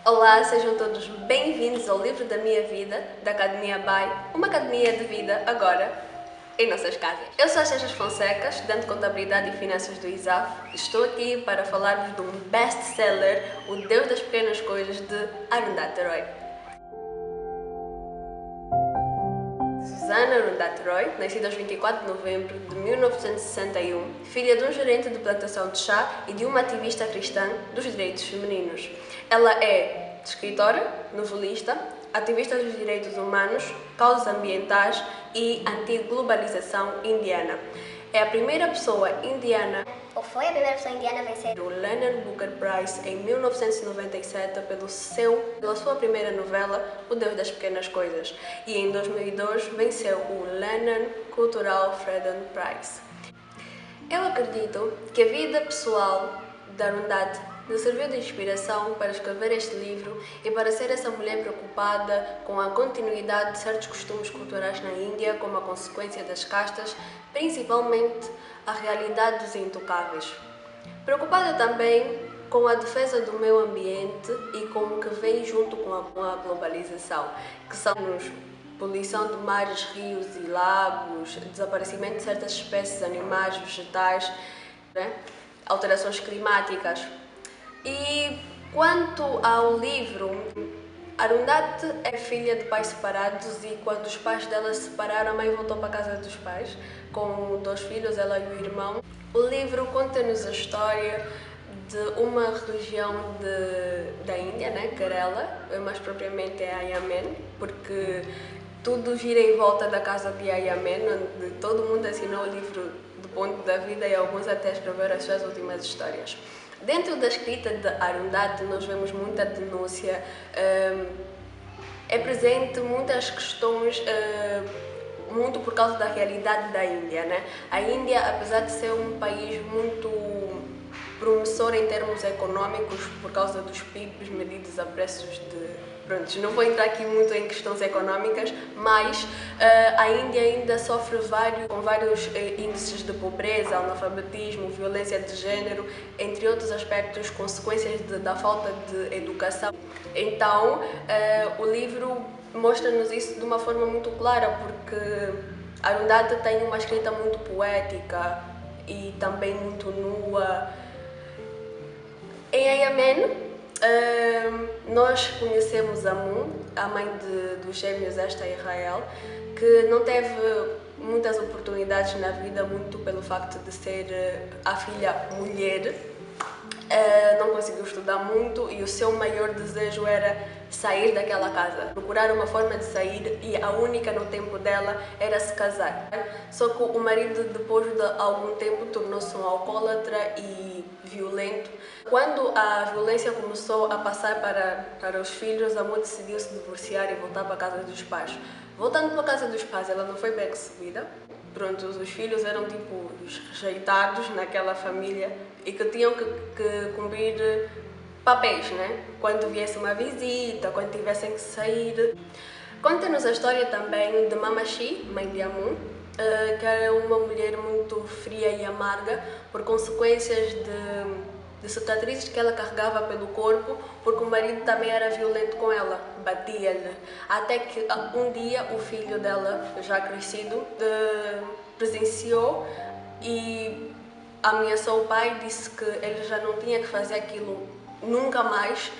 Olá, sejam todos bem-vindos ao Livro da Minha Vida, da Academia BAI, uma academia de vida agora em nossas casas. Eu sou a Seixas Fonseca, estudante de Contabilidade e Finanças do ISAF. Estou aqui para falar-vos de um best-seller, O Deus das Pequenas Coisas, de Arundhati Roy. Susana Arundhati Roy, nascida aos 24 de novembro de 1961, filha de um gerente de plantação de chá e de uma ativista cristã dos direitos femininos. Ela é escritora, novelista, ativista dos direitos humanos, causas ambientais e anti-globalização indiana. É a primeira pessoa indiana Ou foi a primeira pessoa indiana a vencer o Leonard Booker Prize em 1997 pela sua primeira novela, O Deus das Pequenas Coisas, e em 2002 venceu o Leonard Cultural Freedom Prize. Eu acredito que a vida pessoal da Arundhati lhe serviu de inspiração para escrever este livro e para ser essa mulher preocupada com a continuidade de certos costumes culturais na Índia como a consequência das castas, principalmente a realidade dos intocáveis. Preocupada também com a defesa do meio ambiente e com o que vem junto com a globalização, que são poluição de mares, rios e lagos, desaparecimento de certas espécies animais, vegetais, né? Alterações climáticas. E quanto ao livro, Arundhati é filha de pais separados e quando os pais dela se separaram, a mãe voltou para a casa dos pais com 2 filhos, ela e o irmão. O livro conta-nos a história de uma religião da Índia, né, Kerala, mais propriamente é Ayamen, porque tudo gira em volta da casa de Ayamen, onde todo mundo assinou o livro do ponto da vida e alguns até escreveram as suas últimas histórias. Dentro da escrita de Arundhati nós vemos muita denúncia, é presente muitas questões, muito por causa da realidade da Índia, né? A Índia, apesar de ser um país muito promissor em termos econômicos por causa dos PIBs medidos a preços de... Pronto, não vou entrar aqui muito em questões económicas, mas a Índia ainda sofre com vários índices de pobreza, analfabetismo, violência de género, entre outros aspectos, consequências da falta de educação. Então, o livro mostra-nos isso de uma forma muito clara, porque Arundhati tem uma escrita muito poética e também muito nua. Em Ayamen, nós conhecemos a Mun, a mãe dos gêmeos Esta e Israel, que não teve muitas oportunidades na vida, muito pelo facto de ser a filha mulher. Não conseguiu estudar muito e o seu maior desejo era sair daquela casa, procurar uma forma de sair, e a única no tempo dela era se casar. Só que o marido, depois de algum tempo, tornou-se um alcoólatra e violento. Quando a violência começou a passar para os filhos, a mãe decidiu se divorciar e voltar para a casa dos pais. Voltando para a casa dos pais, ela não foi bem recebida. Pronto, os filhos eram tipo os rejeitados naquela família e que tinham que cumprir papéis, né? Quando viesse uma visita, quando tivessem que sair. Conta-nos a história também de Mamashi, mãe de Amun, que era uma mulher muito fria e amarga por consequências de cicatrizes que ela carregava pelo corpo, porque o marido também era violento com ela, batia-lhe. Até que um dia o filho dela, já crescido, presenciou e ameaçou o pai, disse que ele já não tinha que fazer aquilo nunca mais,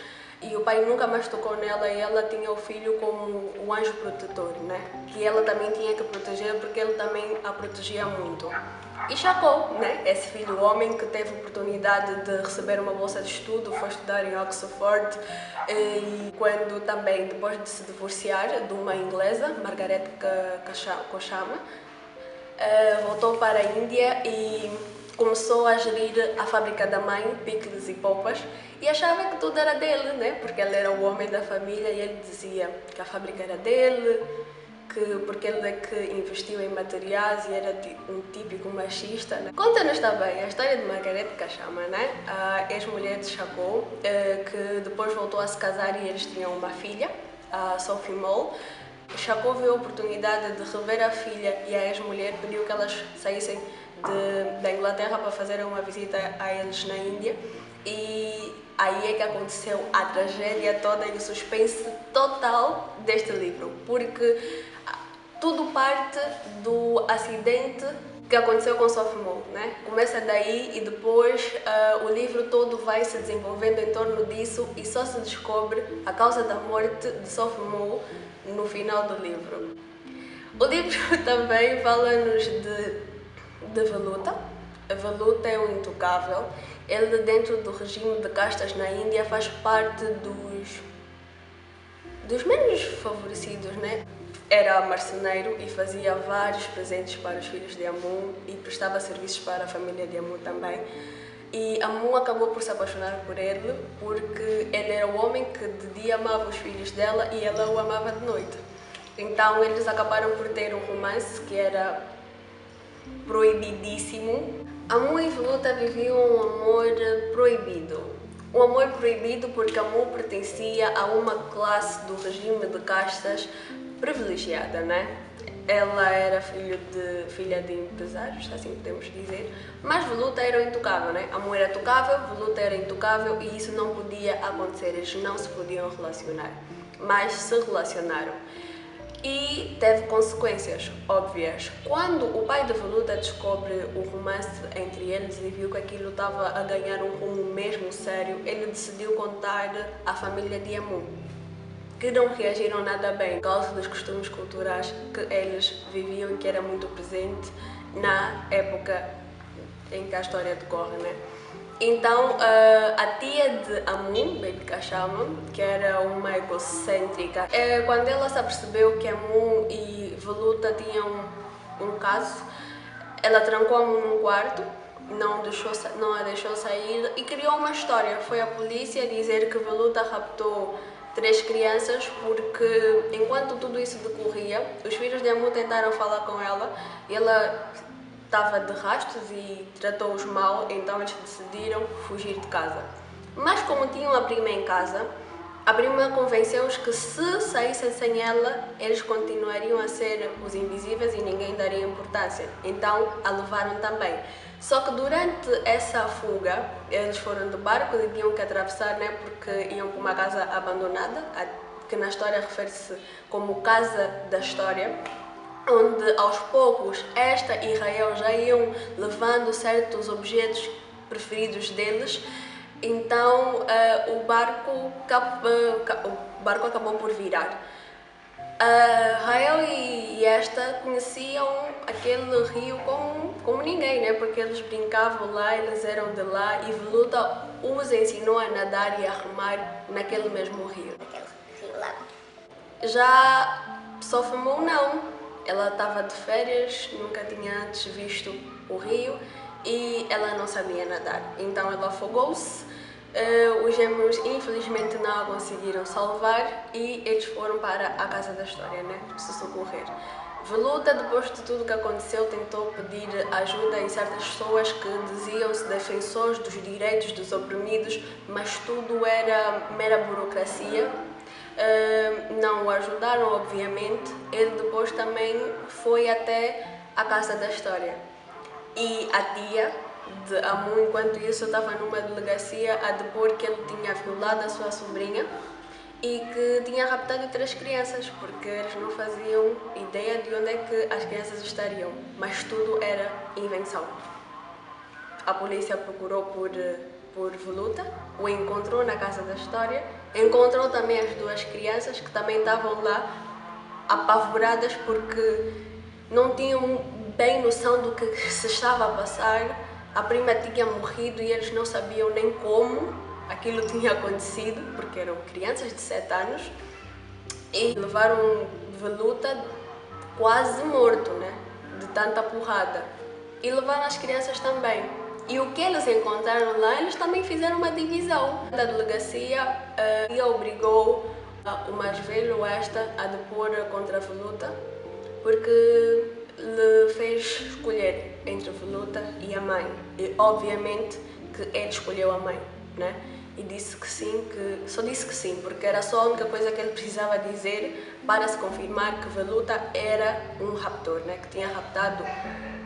e o pai nunca mais tocou nela, e ela tinha o filho como o anjo protetor, né? Que ela também tinha que proteger porque ele também a protegia muito. E Chacou, né? Esse filho homem que teve a oportunidade de receber uma bolsa de estudo, foi estudar em Oxford, e quando também, depois de se divorciar de uma inglesa, Margaret Kochama, voltou para a Índia e começou a gerir a fábrica da mãe, picles e popas, e achava que tudo era dele, né? Porque ele era o homem da família e ele dizia que a fábrica era dele, porque ele é que investiu em materiais e era um típico machista, né? Conta-nos também a história de Margaret Kochama, né? A ex-mulher de Chacou, que depois voltou a se casar e eles tinham uma filha, a Sophie Mole. Chacou viu a oportunidade de rever a filha e a ex-mulher pediu que elas saíssem da Inglaterra para fazer uma visita a eles na Índia, e Aí é que aconteceu a tragédia toda e o suspense total deste livro, porque tudo parte do acidente que aconteceu com Sophie Mull, né? Começa daí e depois o livro todo vai se desenvolvendo em torno disso e só se descobre a causa da morte de Sophie Mull no final do livro. O livro também fala-nos de Veluta. A Veluta é um intocável. Ele, dentro do regime de castas na Índia, faz parte dos menos favorecidos, né? Era marceneiro e fazia vários presentes para os filhos de Amun e prestava serviços para a família de Amun também. E Amun acabou por se apaixonar por ele porque ele era o homem que de dia amava os filhos dela e ela o amava de noite. Então eles acabaram por ter um romance que era proibidíssimo. Amun e Veluta viviam um amor proibido. Um amor proibido porque Amun pertencia a uma classe do regime de castas privilegiada, né? Ela era filha de empresários, assim podemos dizer, mas Veluta era intocável, né? Amun era tocável, Veluta era intocável e isso não podia acontecer, eles não se podiam relacionar, mas se relacionaram. E teve consequências óbvias. Quando o pai de Veluta descobre o romance entre eles e viu que aquilo estava a ganhar um rumo mesmo sério, ele decidiu contar à família de Amun, que não reagiram nada bem por causa dos costumes culturais que eles viviam e que era muito presente na época em que a história decorre, né? Então, a tia de Amun, Baby Kashama, que era uma egocêntrica, quando ela se apercebeu que Amun e Veluta tinham um caso, ela trancou Amun num quarto, não a deixou sair e criou uma história. Foi a polícia dizer que Veluta raptou 3 crianças porque, enquanto tudo isso decorria, os filhos de Amun tentaram falar com ela e ela estava de rastos e tratou-os mal, então eles decidiram fugir de casa. Mas como tinham a prima em casa, a prima convenceu-os que se saíssem sem ela, eles continuariam a ser os invisíveis e ninguém daria importância. Então a levaram também. Só que durante essa fuga, eles foram de barco e tinham que atravessar, né, porque iam para uma casa abandonada, que na história refere-se como Casa da História, onde aos poucos esta e Rael já iam levando certos objetos preferidos deles. Então o barco acabou por virar. Rael e esta conheciam aquele rio como ninguém, né? Porque eles brincavam lá, eles eram de lá e Veluta os ensinou a nadar e a remar naquele mesmo rio. Naquele rio, lago. Já Sophie Mull não. Ela estava de férias, nunca tinha antes visto o rio e ela não sabia nadar. Então ela afogou-se, os gêmeos infelizmente não a conseguiram salvar e eles foram para a Casa da História, né, se socorrer. Veluta, depois de tudo que aconteceu, tentou pedir ajuda em certas pessoas que diziam-se defensores dos direitos dos oprimidos, mas tudo era mera burocracia. Não o ajudaram, obviamente. Ele depois também foi até a Casa da História. E a tia de Amun, enquanto isso, estava numa delegacia a depor que ele tinha violado a sua sobrinha e que tinha raptado 3 crianças, porque eles não faziam ideia de onde é que as crianças estariam. Mas tudo era invenção. A polícia procurou por Veluta, o encontrou na Casa da História, encontrou também as 2 crianças que também estavam lá apavoradas porque não tinham bem noção do que se estava a passar. A prima tinha morrido e eles não sabiam nem como aquilo tinha acontecido, porque eram crianças de 7 anos e levaram Veluta quase morto, né, de tanta porrada, e levaram as crianças também. E o que eles encontraram lá, eles também fizeram uma divisão. A delegacia obrigou o mais velho, esta, a depor contra a Veluta, porque lhe fez escolher entre a Veluta e a mãe. E obviamente que ele escolheu a mãe, né? E disse que sim, só disse que sim, porque era só a única coisa que ele precisava dizer para se confirmar que Veluta era um raptor, né? Que tinha raptado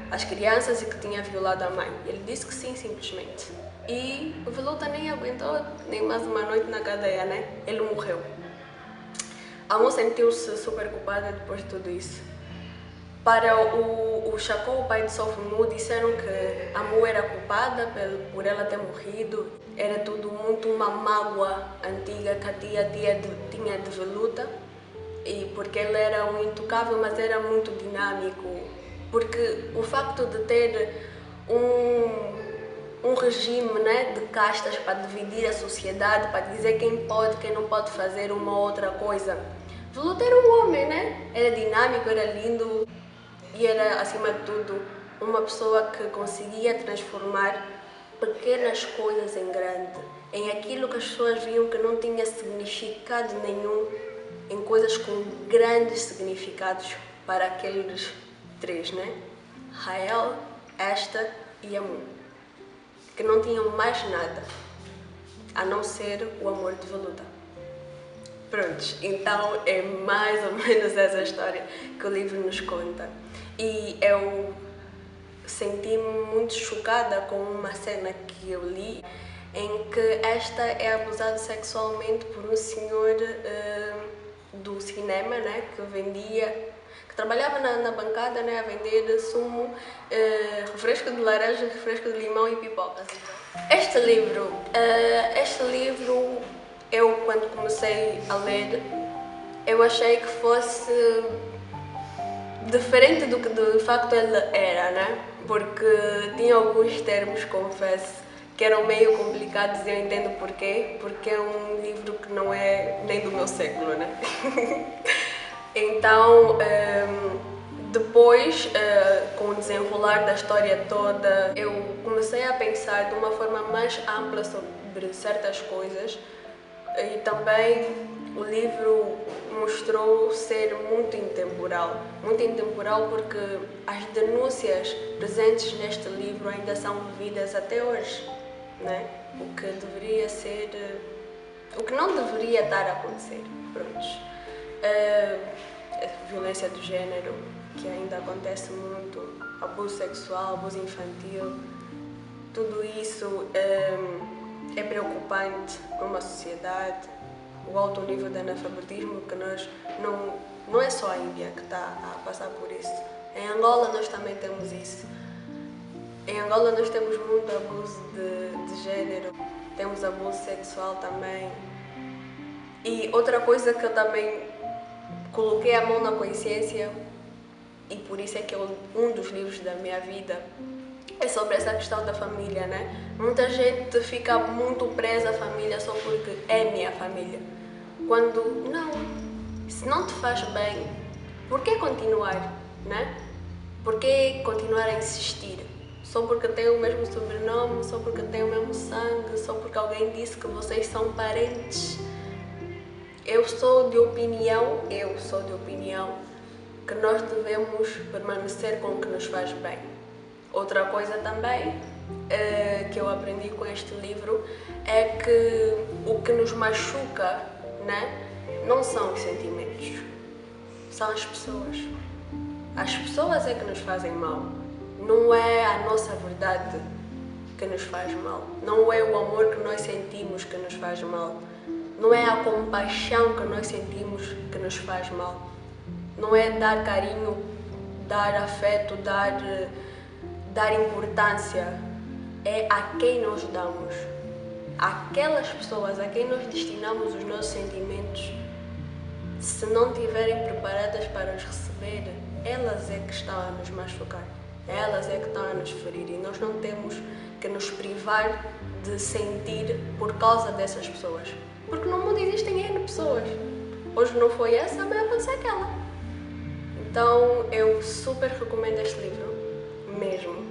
as crianças e que tinha violado a mãe. Ele disse que sim, simplesmente. E o Veluta nem aguentou nem mais uma noite na cadeia, né? Ele morreu. A mãe sentiu-se super culpada depois de tudo isso. Para o Chacó, o pai de Sofumu, disseram que a Mu era culpada por ela ter morrido. Era tudo muito uma mágoa antiga que a tia tinha de Veluta. E porque ele era um intocável, mas era muito dinâmico. Porque o facto de ter um regime, né, de castas para dividir a sociedade, para dizer quem pode, quem não pode fazer uma outra coisa. Veluta era um homem, né? Era dinâmico, era lindo. E era, acima de tudo, uma pessoa que conseguia transformar pequenas coisas em grande, em aquilo que as pessoas viam que não tinha significado nenhum, em coisas com grandes significados para aqueles três, né? Rael, Esther e Amun, que não tinham mais nada, a não ser o amor de Veluta. Prontos, então é mais ou menos essa história que o livro nos conta. E eu senti-me muito chocada com uma cena que eu li, em que esta é abusada sexualmente por um senhor do cinema, né, que trabalhava na bancada, né, a vender sumo, refresco de laranja, refresco de limão e pipocas. Este livro, eu quando comecei a ler, eu achei que fosse diferente do que de facto ele era, né? Porque tinha alguns termos, confesso, que eram meio complicados e eu entendo porquê, porque é um livro que não é nem do meu século, né? Então, depois, com o desenrolar da história toda, eu comecei a pensar de uma forma mais ampla sobre certas coisas e também o livro mostrou ser muito intemporal porque as denúncias presentes neste livro ainda são vividas até hoje, né? O que não deveria estar a acontecer, prontos. A violência do género, que ainda acontece muito, abuso sexual, abuso infantil, tudo isso é preocupante para uma sociedade. O alto nível de analfabetismo que não é só a Índia que está a passar por isso. Em Angola nós também temos isso. Em Angola nós temos muito abuso de género, temos abuso sexual também. E outra coisa que eu também coloquei a mão na consciência, e por isso é que um dos livros da minha vida é sobre essa questão da família, né? Muita gente fica muito presa à família só porque é minha família. Quando não, se não te faz bem, por que continuar, né? Por que continuar a insistir? Só porque tem o mesmo sobrenome, só porque tem o mesmo sangue, só porque alguém disse que vocês são parentes. Eu sou de opinião que nós devemos permanecer com o que nos faz bem. Outra coisa também que eu aprendi com este livro é que o que nos machuca, né, não são os sentimentos, são as pessoas. As pessoas é que nos fazem mal, não é a nossa verdade que nos faz mal, não é o amor que nós sentimos que nos faz mal, não é a compaixão que nós sentimos que nos faz mal, não é dar carinho, dar afeto, dar importância, é a quem nós damos. Aquelas pessoas a quem nós destinamos os nossos sentimentos, se não estiverem preparadas para os receber, elas é que estão a nos machucar, elas é que estão a nos ferir e nós não temos que nos privar de sentir por causa dessas pessoas. Porque no mundo existem N pessoas. Hoje não foi essa, amanhã pode ser aquela. Então eu super recomendo este livro, mesmo.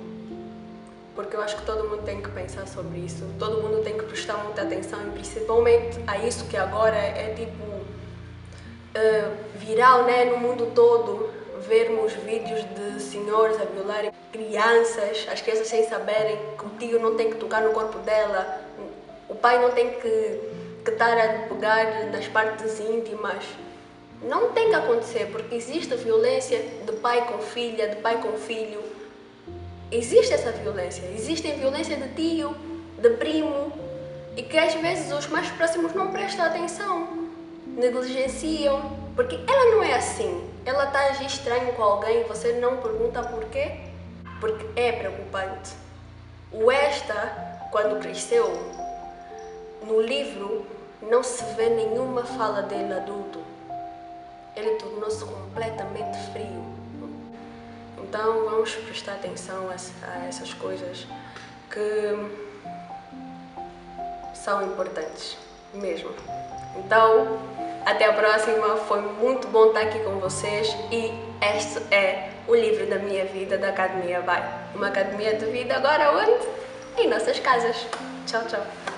Porque eu acho que todo mundo tem que pensar sobre isso, todo mundo tem que prestar muita atenção e principalmente a isso que agora é tipo viral, né, no mundo todo, vermos vídeos de senhores a violarem crianças, as crianças sem saberem que o tio não tem que tocar no corpo dela, o pai não tem que estar a pegar nas partes íntimas. Não tem que acontecer, porque existe violência de pai com filha, de pai com filho. Existe essa violência, existe violência de tio, de primo, e que às vezes os mais próximos não prestam atenção, negligenciam, porque ela não é assim. Ela está a agir estranho com alguém e você não pergunta porquê, porque é preocupante. O Esta, quando cresceu, no livro não se vê nenhuma fala dele adulto. Ele tornou-se completamente frio. Então vamos prestar atenção a essas coisas que são importantes mesmo. Então, até a próxima. Foi muito bom estar aqui com vocês e este é o livro da minha vida da Academia Vai. Uma academia de vida agora onde? Em nossas casas. Tchau, tchau.